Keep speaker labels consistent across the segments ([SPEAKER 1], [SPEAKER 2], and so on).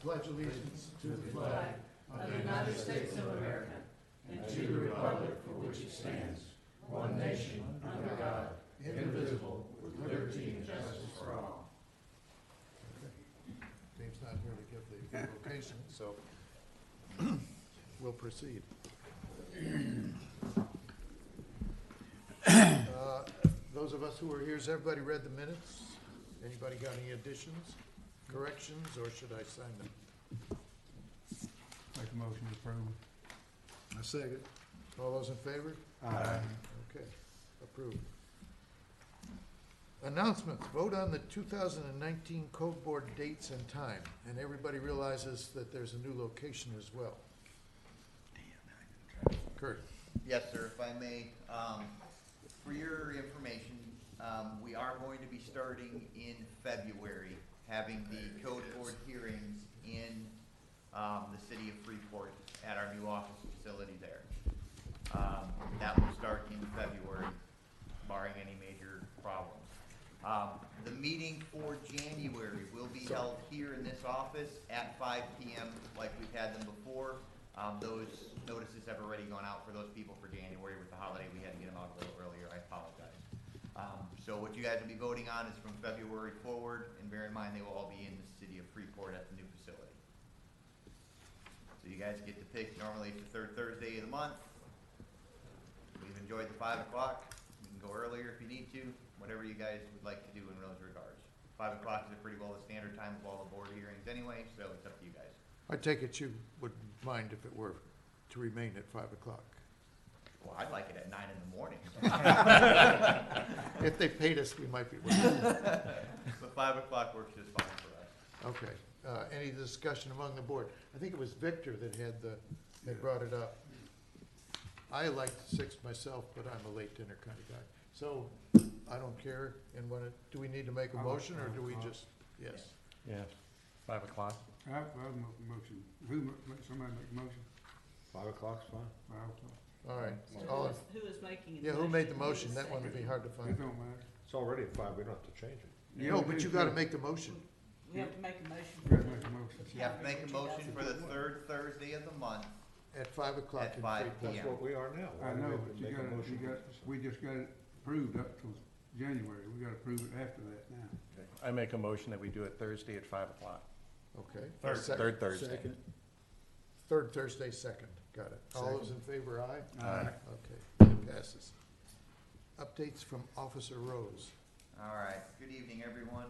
[SPEAKER 1] pledge allegiance to the
[SPEAKER 2] flag of the United States of America and to the republic for which it stands, one nation, under God, indivisible, with liberty and justice for all.
[SPEAKER 1] Dave's not here to give the location, so we'll proceed. Those of us who are here, has everybody read the minutes? Anybody got any additions, corrections, or should I sign them?
[SPEAKER 3] Make a motion to approve.
[SPEAKER 1] A second. All those in favor?
[SPEAKER 3] Aye.
[SPEAKER 1] Okay, approved. Announcements, vote on the 2019 Code Board dates and time, and everybody realizes that there's a new location as well. Kurt?
[SPEAKER 4] Yes, sir, if I may, for your information, we are going to be starting in February, having the Code Board hearings in the city of Freeport at our new office facility there. That will start in February, barring any major problems. The meeting for January will be held here in this office at 5 p.m. like we've had them before. Those notices have already gone out for those people for January. With the holiday, we had to get them out a little earlier. I apologize. So what you guys will be voting on is from February forward, and bear in mind they will all be in the city of Freeport at the new facility. So you guys get to pick, normally it's the third Thursday of the month. We've enjoyed the 5 o'clock. You can go earlier if you need to, whatever you guys would like to do in those regards. 5 o'clock is pretty well the standard time of all the board hearings anyway, so it's up to you guys.
[SPEAKER 1] I take it you would mind if it were to remain at 5 o'clock?
[SPEAKER 4] Well, I'd like it at 9 in the morning.
[SPEAKER 1] If they paid us, we might be working.
[SPEAKER 4] But 5 o'clock works just fine for us.
[SPEAKER 1] Okay, any discussion among the board? I think it was Victor that had brought it up. I like 6 myself, but I'm a late dinner kind of guy. So, I don't care, and do we need to make a motion, or do we just, yes?
[SPEAKER 3] Yes.
[SPEAKER 5] 5 o'clock?
[SPEAKER 3] I make a motion. Somebody make a motion?
[SPEAKER 5] 5 o'clock's fine.
[SPEAKER 3] 5 o'clock.
[SPEAKER 1] All right.
[SPEAKER 2] So who is making the
[SPEAKER 1] Yeah,
[SPEAKER 2] motion?
[SPEAKER 1] who made the
[SPEAKER 2] Who
[SPEAKER 1] motion?
[SPEAKER 2] is
[SPEAKER 1] That one would be
[SPEAKER 2] seconding?
[SPEAKER 1] hard to
[SPEAKER 3] It
[SPEAKER 1] find.
[SPEAKER 3] don't matter.
[SPEAKER 5] It's already at 5, we don't have to change it.
[SPEAKER 3] Yeah,
[SPEAKER 1] No,
[SPEAKER 3] we
[SPEAKER 1] but
[SPEAKER 3] do
[SPEAKER 1] you gotta
[SPEAKER 3] good.
[SPEAKER 1] make the motion.
[SPEAKER 2] We have to make a motion.
[SPEAKER 3] We have to make a motion.
[SPEAKER 4] You have to make a motion for the third Thursday of the month.
[SPEAKER 1] At 5 o'clock
[SPEAKER 4] At
[SPEAKER 1] in
[SPEAKER 4] 5
[SPEAKER 1] Freeport.
[SPEAKER 5] That's
[SPEAKER 4] Yeah.
[SPEAKER 5] what we are now.
[SPEAKER 3] I
[SPEAKER 5] Why do we
[SPEAKER 3] know,
[SPEAKER 5] have to
[SPEAKER 3] but you
[SPEAKER 5] make a
[SPEAKER 3] got,
[SPEAKER 5] motion for this?
[SPEAKER 3] we just got it approved up till January. We gotta approve it after that now.
[SPEAKER 5] I make a motion that we do it Thursday at 5 o'clock.
[SPEAKER 1] Okay.
[SPEAKER 5] Third
[SPEAKER 1] Second.
[SPEAKER 5] Thursday.
[SPEAKER 1] Third Thursday, second. Got it. All those in favor, aye?
[SPEAKER 5] Aye.
[SPEAKER 1] Okay, it passes. Updates from Officer Rose.
[SPEAKER 4] All right, good evening, everyone.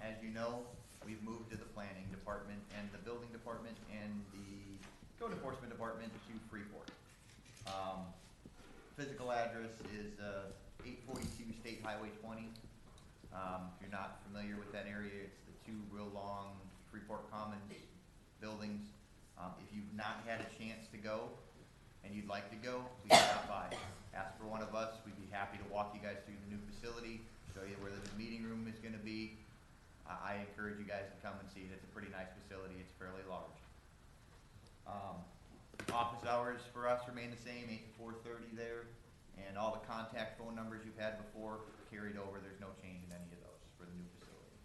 [SPEAKER 4] As you know, we've moved to the planning department and the building department and the code enforcement department to Freeport. Physical address is 842 State Highway 20. If you're not familiar with that area, it's the 2 real long Freeport Commons buildings. If you've not had a chance to go and you'd like to go, please stop by. Ask for one of us. We'd be happy to walk you guys through the new facility, show you where the meeting room is going to be. I encourage you guys to come and see it. It's a pretty nice facility. It's fairly large. Office hours for us remain the same, 8 to 4:30 there, and all the contact phone numbers you've had before carried over. There's no change in any of those for the new facility.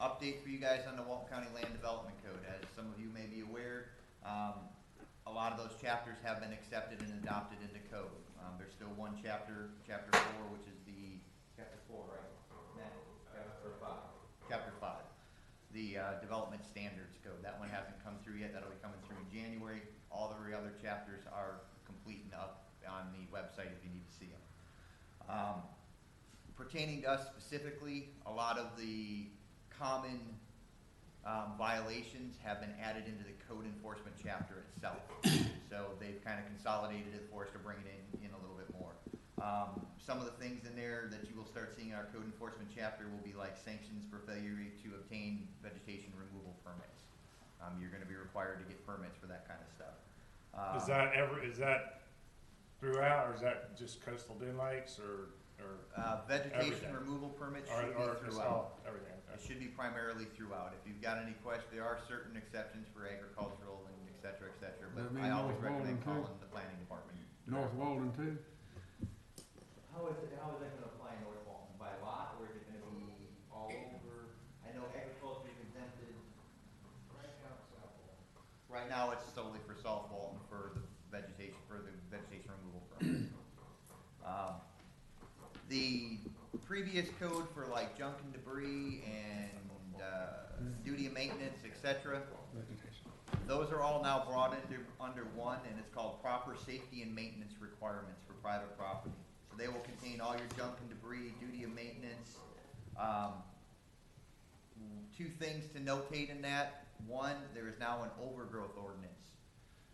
[SPEAKER 4] Update for you guys on the Walton County Land Development Code. As some of you may be aware, a lot of those chapters have been accepted and adopted into code. There's still one chapter, chapter 4, which is the, chapter 4, right? Matt? Chapter 5. Chapter 5. The Development Standards Code. That one hasn't come through yet. That'll be coming through in January. All the other chapters are complete and up on the website if you need to see them. Pertaining to us specifically, a lot of the common violations have been added into the code enforcement chapter itself. So they've kind of consolidated it for us to bring it in a little bit more. Some of the things in there that you will start seeing in our code enforcement chapter will be like sanctions for failure to obtain vegetation removal permits. You're going to be required to get permits for that kind of stuff.
[SPEAKER 6] Is that throughout, or is that just coastal Den Lakes, or
[SPEAKER 4] Vegetation
[SPEAKER 6] everything?
[SPEAKER 4] removal permits
[SPEAKER 6] or
[SPEAKER 4] should be
[SPEAKER 6] just
[SPEAKER 4] throughout.
[SPEAKER 6] everything?
[SPEAKER 4] It should be primarily throughout. If you've got any questions, there are certain exceptions for agricultural and et cetera, but
[SPEAKER 3] That mean
[SPEAKER 4] I always
[SPEAKER 3] North Walden
[SPEAKER 4] recommend
[SPEAKER 3] too?
[SPEAKER 4] calling the planning department.
[SPEAKER 3] North Walden too?
[SPEAKER 4] How is that gonna apply in North Walton? By lot, or is it gonna be all over? The previous code for like junk and debris and, duty of maintenance, et cetera, those are all now brought under one, and it's called proper safety and maintenance requirements for private property. So they will contain all your junk and debris, duty of maintenance. Two things to notate in that. One, there is now an overgrowth ordinance,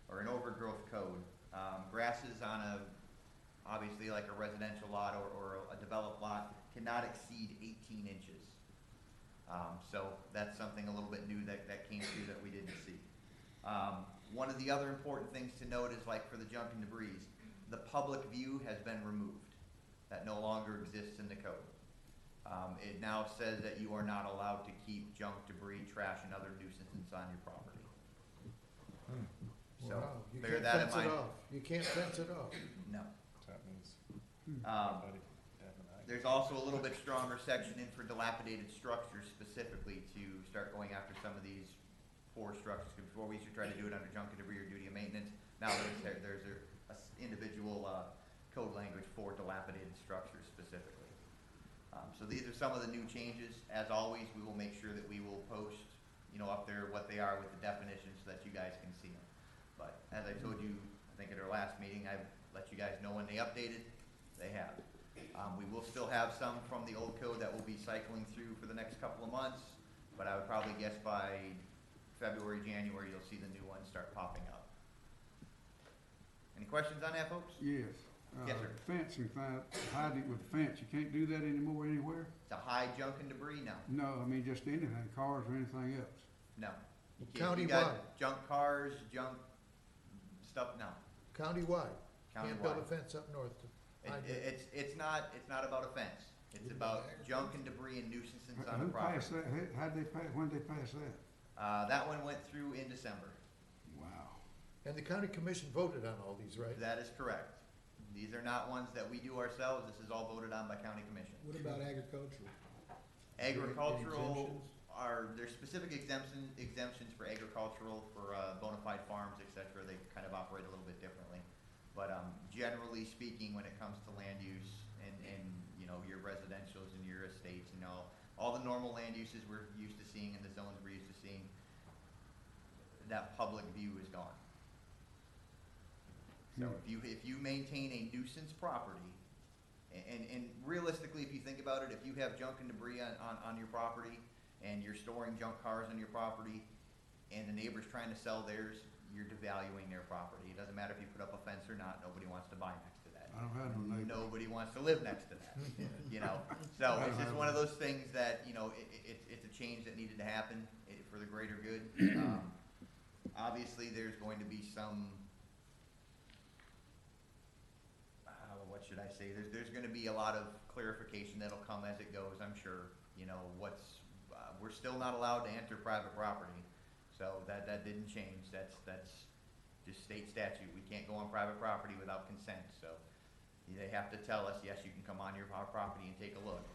[SPEAKER 4] or an overgrowth code. Grasses on obviously like a residential lot or a developed lot cannot exceed 18 inches. So that's something a little bit new that came through that we didn't see. One of the other important things to note is like for the junk and debris, the public view has been removed. That no longer exists in the code. It now says that you are not allowed to keep junk, debris, trash, and other nuisances on your property. So
[SPEAKER 1] Wow, you
[SPEAKER 4] bear
[SPEAKER 1] can't
[SPEAKER 4] that in
[SPEAKER 1] fence it
[SPEAKER 4] mind.
[SPEAKER 1] off. You can't fence it off.
[SPEAKER 4] No.
[SPEAKER 6] That means
[SPEAKER 4] Um,
[SPEAKER 6] everybody have an idea.
[SPEAKER 4] There's also a little bit stronger section in for dilapidated structures specifically to start going after some of these poor structures. 'Cause before we used to try to do it under junk and debris or duty of maintenance. Now there's a individual code language for dilapidated structures specifically. So these are some of the new changes. As always, we will make sure that we will post, up there what they are with the definitions so that you guys can see them. But as I told you, I think at our last meeting, I let you guys know when they updated. They have. We will still have some from the old code that will be cycling through for the next couple of months, but I would probably guess by February, January, you'll see the new ones start popping up. Any questions on that, folks?
[SPEAKER 3] Yes.
[SPEAKER 4] Yes, sir.
[SPEAKER 3] Fencing, hiding with fence, you can't do that anymore anywhere?
[SPEAKER 4] To hide junk and debris? No.
[SPEAKER 3] No, I mean, just anything, cars or anything else.
[SPEAKER 4] No. You can't- you got junk cars, junk stuff, no.
[SPEAKER 1] Countywide. Can't build a
[SPEAKER 4] Countywide.
[SPEAKER 1] fence up north to hide it.
[SPEAKER 4] It's not about a fence. It's about junk and debris and nuisances on
[SPEAKER 3] Who
[SPEAKER 4] the property.
[SPEAKER 3] passed that? When did they pass that?
[SPEAKER 4] That one went through in December.
[SPEAKER 3] Wow.
[SPEAKER 1] And the county commission voted on all these, right?
[SPEAKER 4] That is correct. These are not ones that we do ourselves. This is all voted on by county commission.
[SPEAKER 2] What about agricultural?
[SPEAKER 4] Agricultural there's specific exemptions for agricultural, for bona fide farms, et cetera. They kind of operate a little bit differently. But generally speaking, when it comes to land use and your residentials and your estates and all the normal land uses we're used to seeing and the zones we're used to seeing, that public view is gone. So if you maintain a nuisance property, and realistically, if you think about it, if you have junk and debris on your property, and you're storing junk cars on your property, and the neighbor's trying to sell theirs, you're devaluing their property. It doesn't matter if you put up a fence or not, nobody wants to buy next to that.
[SPEAKER 3] I don't have no neighbor.
[SPEAKER 4] Nobody wants to live next to that, So it's just one of those things that, it's a change that needed to happen for the greater good. Obviously, there's going to be some, what should I say? There's gonna be a lot of clarification that'll come as it goes, I'm sure. We're still not allowed to enter private property, so that didn't change. That's just state statute. We can't go on private property without consent, so they have to tell us, yes, you can come on our property and take a look.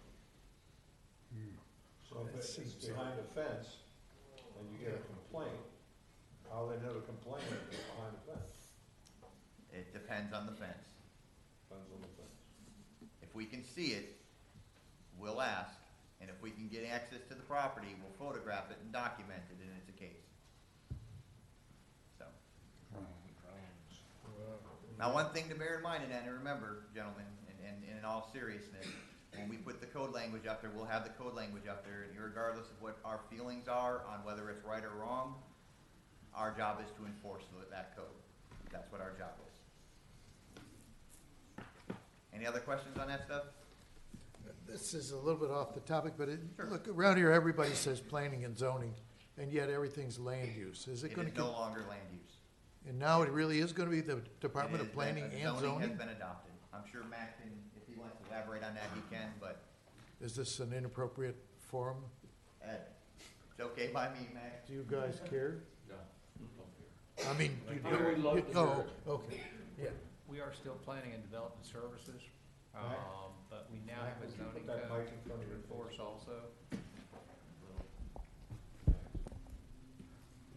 [SPEAKER 5] So
[SPEAKER 1] That
[SPEAKER 5] if it's
[SPEAKER 1] seems
[SPEAKER 5] behind a fence and you get a complaint, how they know to complain if it's behind a fence?
[SPEAKER 4] It depends on the fence.
[SPEAKER 5] Depends on the fence.
[SPEAKER 4] If we can see it, we'll ask, and if we can get access to the property, we'll photograph it and document it, and it's a case. So. Now, one thing to bear in mind, and remember, gentlemen, and in all seriousness, when we put the code language up there, we'll have the code language up there, and regardless of what our feelings are on whether it's right or wrong, our job is to enforce that code. That's what our job is. Any other questions on that stuff?
[SPEAKER 1] This is a little bit off the topic, but
[SPEAKER 4] Sure.
[SPEAKER 1] look, around here, everybody says planning and zoning, and yet everything's land use. Is it
[SPEAKER 4] It
[SPEAKER 1] gonna,
[SPEAKER 4] is no longer land use.
[SPEAKER 1] and now it really is gonna be the Department
[SPEAKER 4] It
[SPEAKER 1] of
[SPEAKER 4] is
[SPEAKER 1] Planning
[SPEAKER 4] been-
[SPEAKER 1] and
[SPEAKER 4] Zoning has
[SPEAKER 1] Zoning?
[SPEAKER 4] been adopted. I'm sure Matt can, if he wants to elaborate on that, he can, but,
[SPEAKER 1] Is this an inappropriate forum?
[SPEAKER 4] it's okay by me, Matt.
[SPEAKER 1] Do you guys care?
[SPEAKER 5] No,
[SPEAKER 1] I mean, you
[SPEAKER 5] I would love to
[SPEAKER 1] oh,
[SPEAKER 5] hear it.
[SPEAKER 1] okay, yeah.
[SPEAKER 7] We are still planning and development services, but we now have a
[SPEAKER 5] Would you
[SPEAKER 7] zoning
[SPEAKER 5] put that
[SPEAKER 7] code
[SPEAKER 5] mic in front of
[SPEAKER 7] to
[SPEAKER 5] your
[SPEAKER 7] enforce
[SPEAKER 5] face?
[SPEAKER 7] also.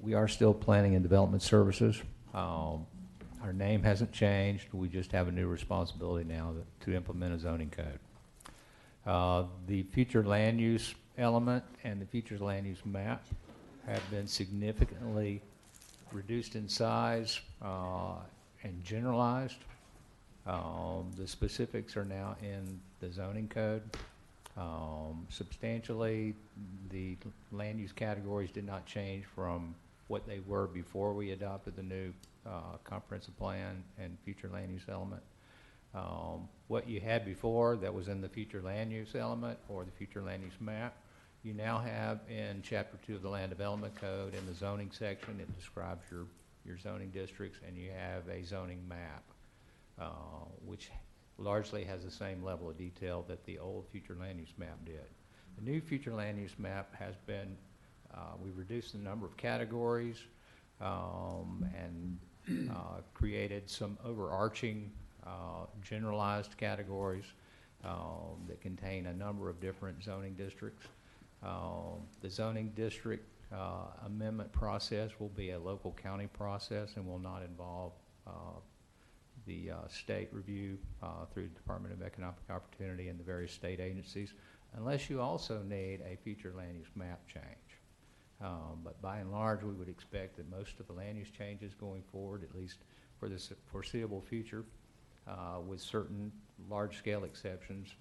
[SPEAKER 7] We are still planning and development services. Our name hasn't changed, we just have a new responsibility now to implement a zoning code. The future land use element and the future land use map have been significantly reduced in size and generalized. The specifics are now in the zoning code. Substantially, the land use categories did not change from what they were before we adopted the new comprehensive plan and future land use element. What you had before that was in the future land use element or the future land use map, you now have in Chapter 2 of the Land Development Code in the zoning section. It describes your zoning districts, and you have a zoning map, which largely has the same level of detail that the old future land use map did. The new future land use map has been, we reduced the number of categories and created some overarching generalized categories that contain a number of different zoning districts. The zoning district amendment process will be a local county process and will not involve the state review through the Department of Economic Opportunity and the various state agencies, unless you also need a future land use map change. But by and large, we would expect that most of the land use changes going forward, at least for the foreseeable future, with certain large-scale exceptions,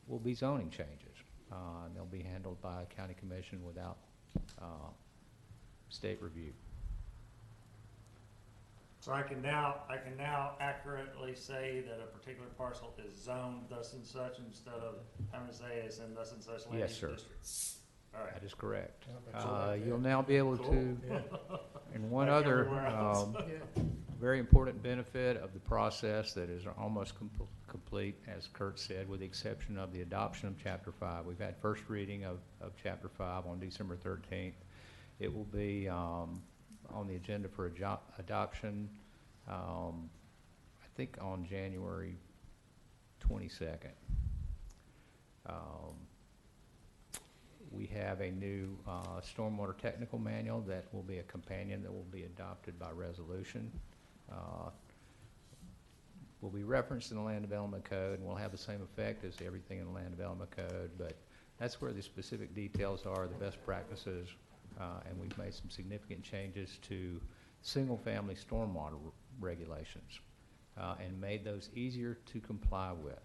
[SPEAKER 7] will be zoning changes. And they'll be handled by a county commission without state review.
[SPEAKER 6] So I can now accurately say that a particular parcel is zoned thus and such instead of having to say it's in thus and such land
[SPEAKER 7] Yes,
[SPEAKER 6] use
[SPEAKER 7] sir.
[SPEAKER 6] district. All right.
[SPEAKER 7] That is correct.
[SPEAKER 1] Yeah,
[SPEAKER 7] You'll now be able to,
[SPEAKER 6] Cool.
[SPEAKER 7] and one
[SPEAKER 6] Like
[SPEAKER 7] other
[SPEAKER 6] everywhere else.
[SPEAKER 1] Yeah.
[SPEAKER 7] very important benefit of the process that is almost complete, as Kurt said, with the exception of the adoption of Chapter 5. We've had first reading of Chapter 5 on December 13th. It will be on the agenda for adoption, I think on January 22nd. We have a new stormwater technical manual that will be a companion that will be adopted by resolution. Will be referenced in the Land Development Code and will have the same effect as everything in the Land Development Code, but that's where the specific details are, the best practices, and we've made some significant changes to single-family stormwater regulations and made those easier to comply with.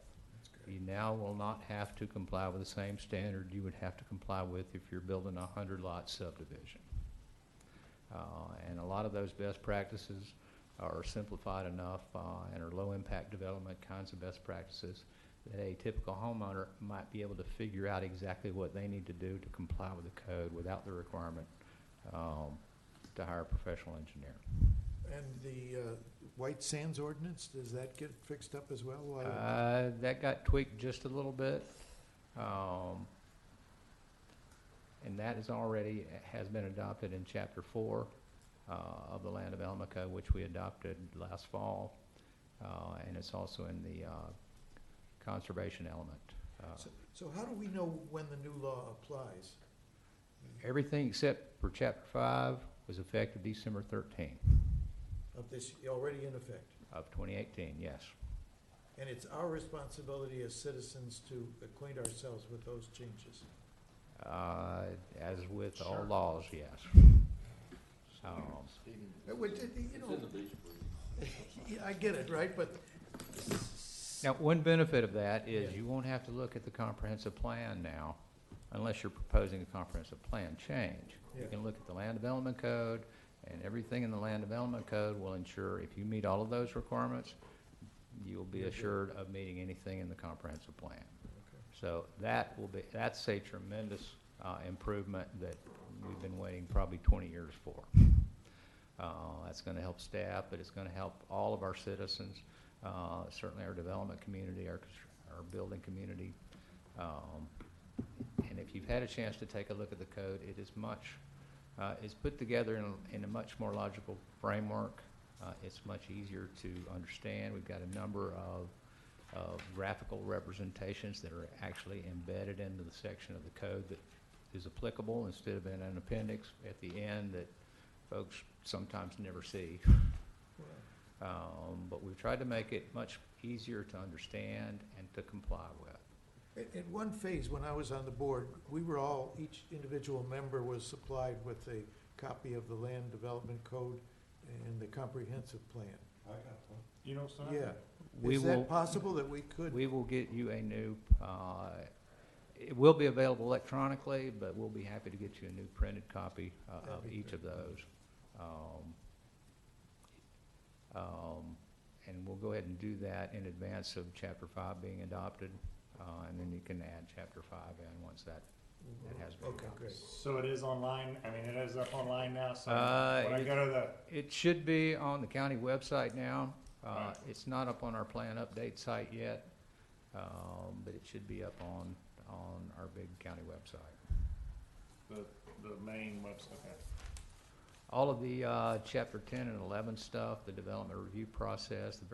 [SPEAKER 7] You now will not have to comply with the same standard you would have to comply with if you're building a 100-lot subdivision. And a lot of those best practices are simplified enough and are low-impact development kinds of best practices that a typical homeowner might be able to figure out exactly what they need to do to comply with the code without the requirement to hire a professional engineer.
[SPEAKER 1] And the White Sands ordinance, does that get fixed up as well?
[SPEAKER 7] That got tweaked just a little bit, and that is already has been adopted in Chapter 4 of the Land Development Code, which we adopted last fall, and it's also in the conservation element.
[SPEAKER 1] So how do we know when the new law applies?
[SPEAKER 7] Everything except for Chapter 5 was effective December 13th
[SPEAKER 1] Of this, already in effect?
[SPEAKER 7] of 2018, yes.
[SPEAKER 1] And it's our responsibility as citizens to acquaint ourselves with those changes?
[SPEAKER 7] As with all laws, yes.
[SPEAKER 1] You know, yeah, I get it, right, but
[SPEAKER 7] Now, one benefit of that is you won't have to look at the comprehensive plan now unless you're proposing a comprehensive plan change. You
[SPEAKER 1] Yeah.
[SPEAKER 7] can look at the Land Development Code, and everything in the Land Development Code will ensure if you meet all of those requirements, you'll be assured of meeting anything in the comprehensive plan. So that's a tremendous improvement that we've been waiting probably 20 years for. That's going to help staff, but it's going to help all of our citizens, certainly our development community, our building community. And if you've had a chance to take a look at the code, it is it's put together in a much more logical framework. It's much easier to understand. We've got a number of graphical representations that are actually embedded into the section of the code that is applicable instead of in an appendix at the end that folks sometimes never see. But we've tried to make it much easier to understand and to comply with.
[SPEAKER 1] In one phase, when I was on the board, we were all, each individual member was supplied with a copy of the Land Development Code and the comprehensive plan.
[SPEAKER 5] I got one.
[SPEAKER 6] You don't sign?
[SPEAKER 1] Yeah.
[SPEAKER 7] We
[SPEAKER 1] Is
[SPEAKER 7] will-
[SPEAKER 1] that possible that we could?
[SPEAKER 7] We will get you a new, it will be available electronically, but we'll be happy to get you a new printed copy
[SPEAKER 1] That'd
[SPEAKER 7] of
[SPEAKER 1] be
[SPEAKER 7] each of those. And we'll go ahead and do that in advance of Chapter 5 being adopted, and then you can add Chapter 5 in once that has been
[SPEAKER 1] Okay,
[SPEAKER 7] adopted.
[SPEAKER 1] great.
[SPEAKER 6] So it is online, I mean, it is up online now, so
[SPEAKER 7] Uh,
[SPEAKER 6] when I go to the,
[SPEAKER 7] It should be on the county website now.
[SPEAKER 6] Right.
[SPEAKER 7] It's not up on our plan update site yet, but it should be up on our big county website.
[SPEAKER 6] the main website, okay.
[SPEAKER 7] All of the Chapter 10 and 11 stuff, the development review process, the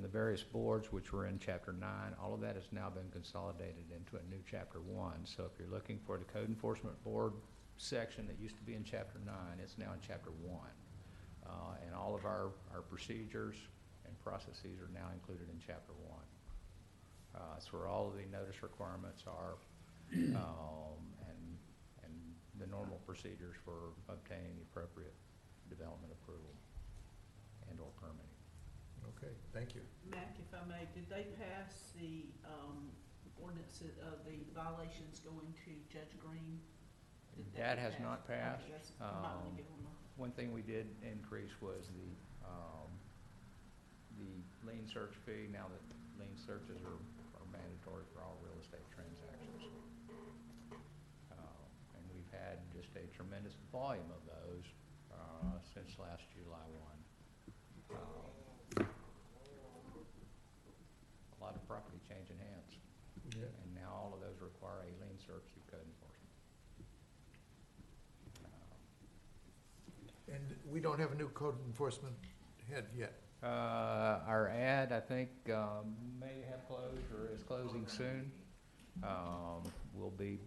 [SPEAKER 7] various boards which were in Chapter 9, all of that has now been consolidated into a new Chapter 1. So if you're looking for the Code Enforcement Board section that used to be in Chapter 9, it's now in Chapter 1. And all of our procedures and processes are now included in Chapter 1. That's where all of the notice requirements are, and the normal procedures for obtaining the appropriate development approval and/or permitting.
[SPEAKER 1] Okay, thank you.
[SPEAKER 2] Mac, if I may, did they pass the ordinances, the violations going to Judge Green? Did
[SPEAKER 7] That has
[SPEAKER 2] pass?
[SPEAKER 7] not passed.
[SPEAKER 2] Okay, that's- I might wanna give them
[SPEAKER 7] One thing we did increase was the lien search fee, now that lien searches are mandatory for all real estate transactions. And we've had just a tremendous volume of those since last July 1. A lot of property changing hands,
[SPEAKER 1] Yeah.
[SPEAKER 7] and now all of those require a lien search through code enforcement.
[SPEAKER 1] And we don't have a new code enforcement head yet.
[SPEAKER 7] Our ad, I think, may have closed or is closing soon. We'll be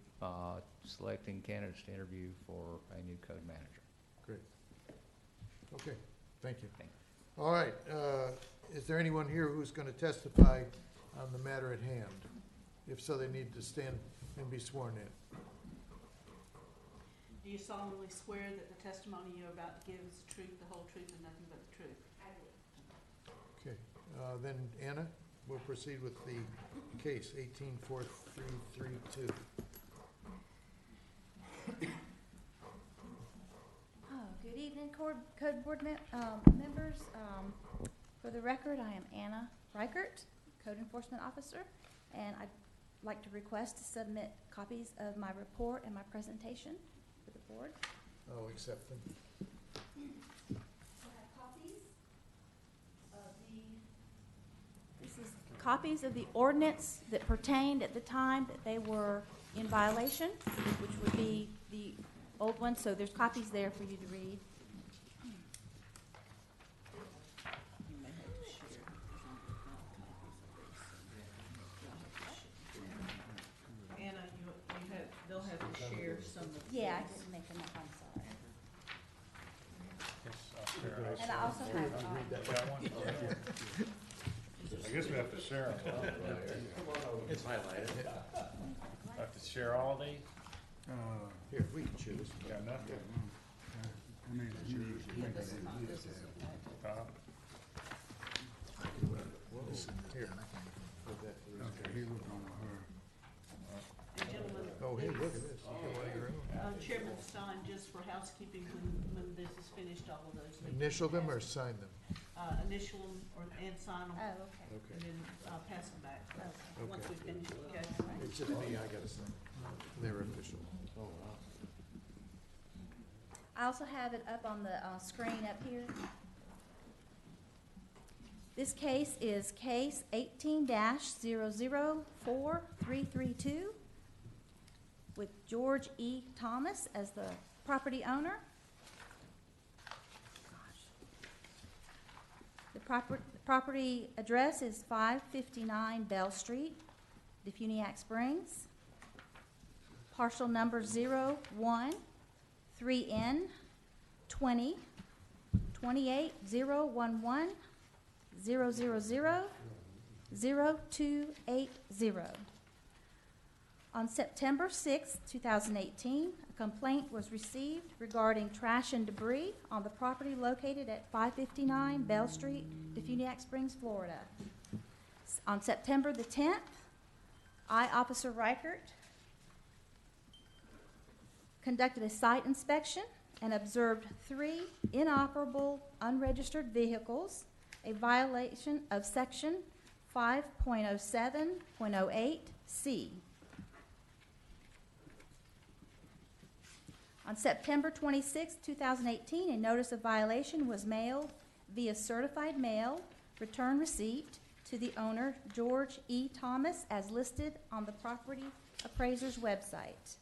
[SPEAKER 7] selecting candidates to interview for a new code manager.
[SPEAKER 1] Great. Okay, thank you.
[SPEAKER 7] Thank
[SPEAKER 1] All right, is there anyone here who's going to testify on the matter at hand? If so, they need to stand and be sworn in.
[SPEAKER 2] Do you solemnly swear that the testimony you're about to give is the truth, the whole truth, and nothing but the truth? I do.
[SPEAKER 1] Okay, then Anna, we'll proceed with the case 184332.
[SPEAKER 8] Good evening, Code Board members. For the record, I am Anna Reichert, Code Enforcement Officer, and I'd like to request to submit copies of my report and my presentation for the board.
[SPEAKER 1] I'll accept them.
[SPEAKER 8] I have copies of the ordinance that pertained at the time that they were in violation, which would be the old one, so there's copies there for you to read.
[SPEAKER 2] You may have to share. Anna, they'll have to share some of the.
[SPEAKER 8] Yeah, I didn't make enough, I'm sorry.
[SPEAKER 6] Yes,
[SPEAKER 8] And I also have,
[SPEAKER 1] Read that.
[SPEAKER 6] I guess we have to share them.
[SPEAKER 5] It's highlighted.
[SPEAKER 6] I have to share all these?
[SPEAKER 1] Here, we can choose.
[SPEAKER 6] Got nothing?
[SPEAKER 3] I mean,
[SPEAKER 2] Yeah, this is not, this is
[SPEAKER 6] Huh?
[SPEAKER 1] Here. Put that to
[SPEAKER 3] okay,
[SPEAKER 1] the-
[SPEAKER 3] he was on her.
[SPEAKER 2] And gentlemen.
[SPEAKER 1] Oh, hey, look at this. You got one of your own.
[SPEAKER 2] Chairman Stein, just for housekeeping, when this is finished, all of those. need to be
[SPEAKER 1] Initial them or
[SPEAKER 2] passed.
[SPEAKER 1] sign them?
[SPEAKER 2] Initial them and sign them,
[SPEAKER 8] oh, okay.
[SPEAKER 2] and
[SPEAKER 1] Okay.
[SPEAKER 2] then pass them back, once
[SPEAKER 1] Okay.
[SPEAKER 2] we finish, okay?
[SPEAKER 1] It's just me, I gotta sign. They're official. Oh, wow.
[SPEAKER 8] I also have it up on the screen up here. This case is case 18-004332 with George E. Thomas as the property owner. The property address is 559 Bell Street, Defuniak Springs. Parcel number 01-3N 20 28011 000 0280. On September 6, 2018, a complaint was received regarding trash and debris on the property located at 559 Bell Street, Defuniak Springs, Florida. On September the 10th, I, Officer Reichert, conducted a site inspection and observed 3 inoperable, unregistered vehicles, a violation of Section 5.07.08C. On September 26, 2018, a notice of violation was mailed via certified mail, return receipt, to the owner, George E. Thomas, as listed on the property appraiser's website.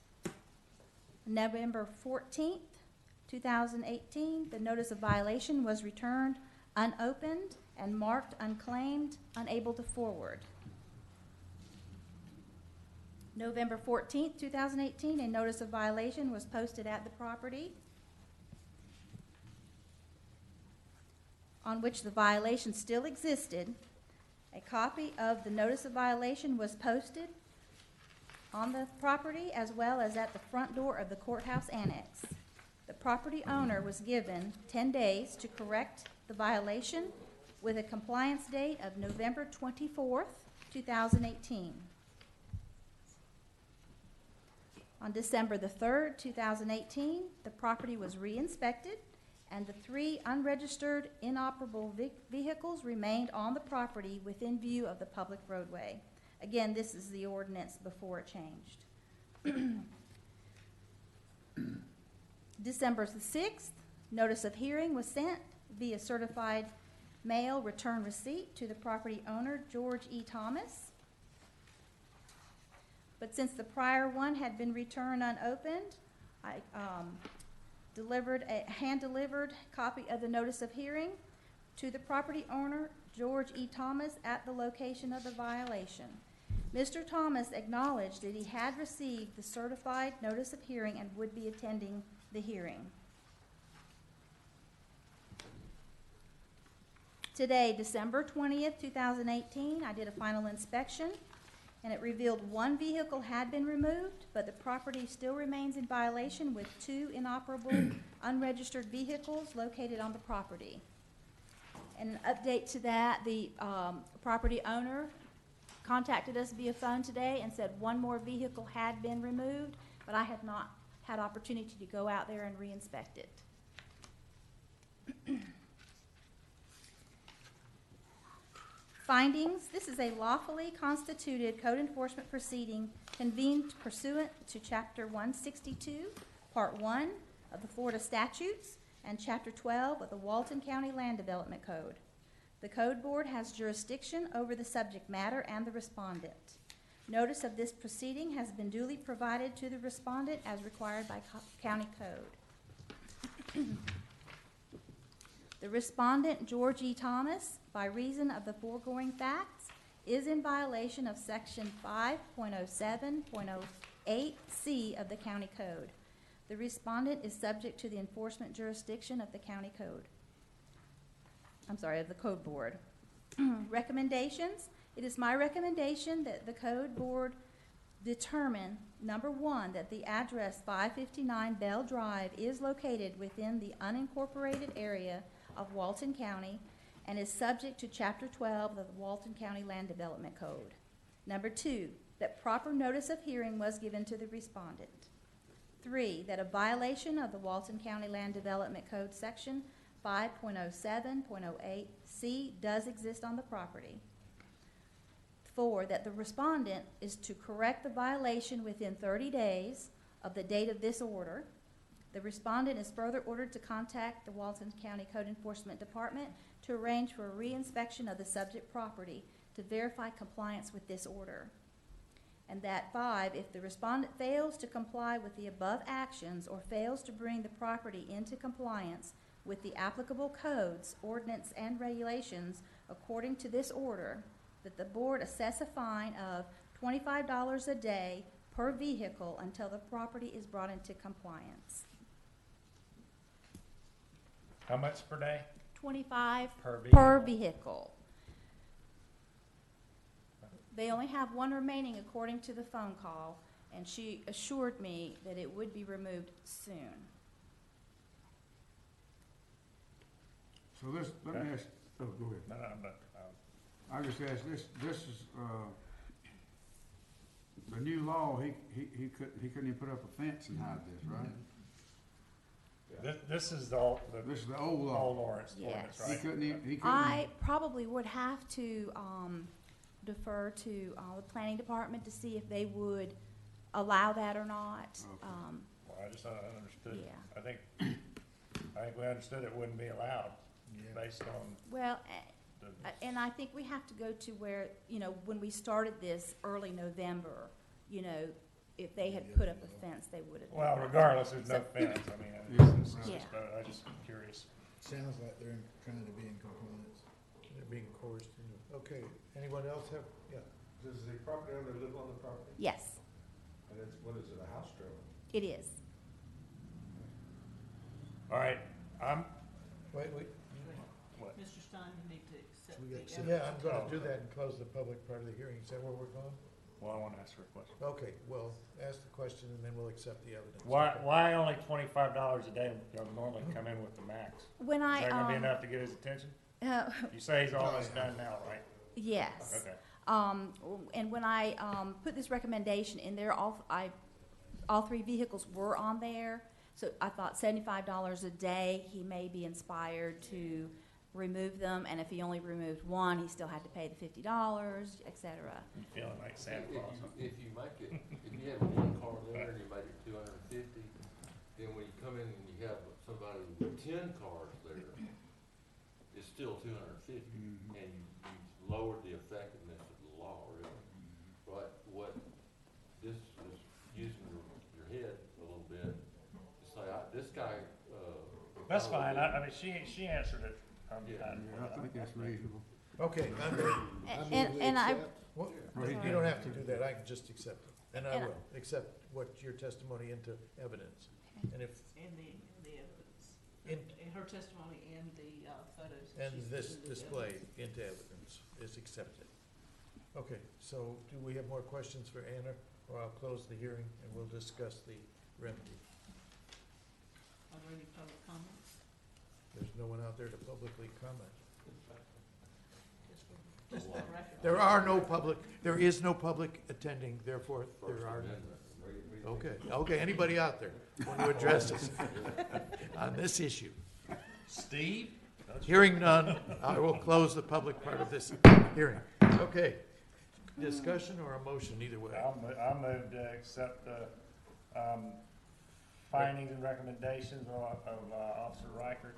[SPEAKER 8] November 14th, 2018, the notice of violation was returned unopened and marked unclaimed, unable to forward. November 14th, 2018, a notice of violation was posted at the property on which the violation still existed. A copy of the notice of violation was posted on the property as well as at the front door of the courthouse annex. The property owner was given 10 days to correct the violation with a compliance date of November 24th, 2018. On December the 3rd, 2018, the property was re-inspected and the 3 unregistered inoperable vehicles remained on the property within view of the public roadway. Again, this is the ordinance before it changed. December the 6th, notice of hearing was sent via certified mail return receipt to the property owner, George E. Thomas. But since the prior one had been returned unopened, I hand-delivered copy of the notice of hearing to the property owner, George E. Thomas, at the location of the violation. Mr. Thomas acknowledged that he had received the certified notice of hearing and would be attending the hearing. Today, December 20th, 2018, I did a final inspection, and it revealed 1 vehicle had been removed, but the property still remains in violation with 2 inoperable, unregistered vehicles located on the property. And an update to that, the property owner contacted us via phone today and said 1 more vehicle had been removed, but I had not had opportunity to go out there and re-inspect it. Findings: this is a lawfully constituted code enforcement proceeding convened pursuant to Chapter 162, Part 1 of the Florida Statutes and Chapter 12 of the Walton County Land Development Code. The Code Board has jurisdiction over the subject matter and the respondent. Notice of this proceeding has been duly provided to the respondent as required by county code. The respondent, George E. Thomas, by reason of the foregoing facts, is in violation of Section 5.07.08C of the County Code. The respondent is subject to the enforcement jurisdiction of the County Code. Of the Code Board. Recommendations. It is my recommendation that the Code Board determine, number 1, that the address 559 Bell Drive is located within the unincorporated area of Walton County and is subject to Chapter 12 of the Walton County Land Development Code. Number 2, that proper notice of hearing was given to the respondent. 3, that a violation of the Walton County Land Development Code Section 5.07.08C does exist on the property. 4, that the respondent is to correct the violation within 30 days of the date of this order. The respondent is further ordered to contact the Walton County Code Enforcement Department to arrange for a re-inspection of the subject property to verify compliance with this order. And that 5, if the respondent fails to comply with the above actions or fails to bring the property into compliance with the applicable codes, ordinance, and regulations according to this order, that the board assess a fine of $25 a day per vehicle until the property is brought into compliance.
[SPEAKER 6] How much per day?
[SPEAKER 8] $25
[SPEAKER 6] Per
[SPEAKER 8] per vehicle. They only have 1 remaining according to the phone call, and she assured me that it would be removed soon.
[SPEAKER 3] So this, let me ask, oh, go ahead.
[SPEAKER 6] No, but,
[SPEAKER 3] I just asked, this is, the new law, he couldn't even put up a fence and hide this, right?
[SPEAKER 6] this is the old,
[SPEAKER 3] This is the old
[SPEAKER 6] old
[SPEAKER 3] law.
[SPEAKER 6] ordinance, ordinance,
[SPEAKER 8] Yes.
[SPEAKER 3] He
[SPEAKER 6] right?
[SPEAKER 3] couldn't even, he couldn't.
[SPEAKER 8] I probably would have to defer to the planning department to see if they would allow that or not.
[SPEAKER 3] Okay.
[SPEAKER 6] Well, I just understood,
[SPEAKER 8] Yeah.
[SPEAKER 6] I think we understood it wouldn't be allowed based on
[SPEAKER 8] Well,
[SPEAKER 6] the,
[SPEAKER 8] and I think we have to go to where, you know, when we started this early November, you know, if they had put up a fence, they would have.
[SPEAKER 6] well, regardless, there's no
[SPEAKER 8] So-
[SPEAKER 6] fence, I mean, it's just,
[SPEAKER 8] Yeah.
[SPEAKER 6] I just curious.
[SPEAKER 2] Sounds like they're trying to be in compliance.
[SPEAKER 1] They're being coerced into, okay, anyone else have, yeah,
[SPEAKER 5] Does the property owner live on the property?
[SPEAKER 8] Yes,
[SPEAKER 5] And it's, what is it, a house trailer?
[SPEAKER 8] it is.
[SPEAKER 6] All right,
[SPEAKER 1] wait,
[SPEAKER 6] what?
[SPEAKER 9] Mr. Stein, you need to accept
[SPEAKER 2] We
[SPEAKER 9] the
[SPEAKER 2] got
[SPEAKER 9] evidence.
[SPEAKER 1] yeah, I'm gonna do that and close the public part of the hearing, is that where we're going?
[SPEAKER 6] Well, I wanna ask her a question.
[SPEAKER 1] Okay, well, ask the question and then we'll accept the evidence.
[SPEAKER 6] Why only $25 a day? They'll normally come in with the max.
[SPEAKER 8] When
[SPEAKER 6] Is that gonna be
[SPEAKER 8] I,
[SPEAKER 6] enough to get his attention?
[SPEAKER 8] uh,
[SPEAKER 6] You say he's almost done now, right?
[SPEAKER 8] yes.
[SPEAKER 6] Okay.
[SPEAKER 8] And when I, put this recommendation in there, all three vehicles were on there. So I thought $75 a day, he may be inspired to remove them, and if he only removed one, he still had to pay the $50, et cetera.
[SPEAKER 6] You feeling like Santa Claus?
[SPEAKER 10] If you make it, if you have one car there and you make it 250, then when you come in and you have somebody with 10 cars there, it's still 250, and you lowered the effectiveness of the law, really. But what this is using your head a little bit to say, this guy.
[SPEAKER 6] That's fine. I mean, she answered it.
[SPEAKER 3] Yeah, I think that's reasonable.
[SPEAKER 1] Okay, I'm ready.
[SPEAKER 8] And I,
[SPEAKER 1] Well,
[SPEAKER 3] Well, he
[SPEAKER 1] you
[SPEAKER 3] did.
[SPEAKER 1] don't have to do that, I can just accept it, and I
[SPEAKER 8] And I-
[SPEAKER 1] will, accept what your testimony into evidence. And if,
[SPEAKER 9] And the evidence,
[SPEAKER 1] in,
[SPEAKER 9] and her testimony and the photos. that
[SPEAKER 1] and
[SPEAKER 9] she's
[SPEAKER 1] this
[SPEAKER 9] presented as
[SPEAKER 1] display
[SPEAKER 9] evidence.
[SPEAKER 1] into evidence is accepted. Okay, so do we have more questions for Anna, or I'll close the hearing and we'll discuss the remedy?
[SPEAKER 9] Are there any public comments?
[SPEAKER 1] There's no one out there to publicly comment.
[SPEAKER 9] Just for the record.
[SPEAKER 1] There is no public attending, therefore, there are, okay, anybody out there want to address us on this issue?
[SPEAKER 6] Steve?
[SPEAKER 1] Hearing none, I will close the public part of this hearing. Okay, discussion or a motion, either way.
[SPEAKER 6] I'll move to accept the findings and recommendations of Officer Reichert.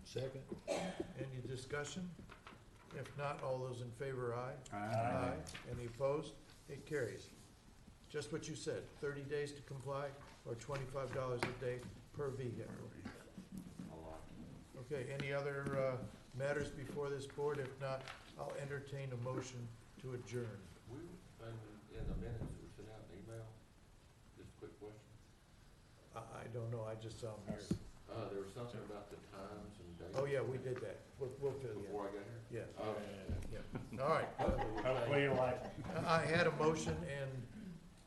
[SPEAKER 1] Second. Any discussion? If not, all those in favor, aye?
[SPEAKER 3] Aye.
[SPEAKER 1] Any opposed? It carries. Just what you said, 30 days to comply or $25 a day per vehicle. Okay, any other matters before this board? If not, I'll entertain a motion to adjourn.
[SPEAKER 10] We, in the minutes, we sent out an email, just a quick question.
[SPEAKER 1] I don't know, I just saw them here.
[SPEAKER 10] There was something about the times and dates.
[SPEAKER 1] Oh, yeah, we did that. We'll fill you
[SPEAKER 10] Before
[SPEAKER 1] in.
[SPEAKER 10] I got here?
[SPEAKER 1] Yeah,
[SPEAKER 10] Oh.
[SPEAKER 1] yeah. All right.
[SPEAKER 6] Hopefully you like it.
[SPEAKER 1] I had a motion and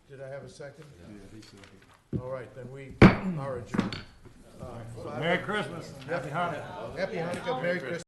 [SPEAKER 1] did I have a second?
[SPEAKER 3] Yeah, he said it.
[SPEAKER 1] All right, then we are adjourned.
[SPEAKER 6] Merry Christmas. Happy Hanukkah.
[SPEAKER 1] Happy Hanukkah, Merry Christmas.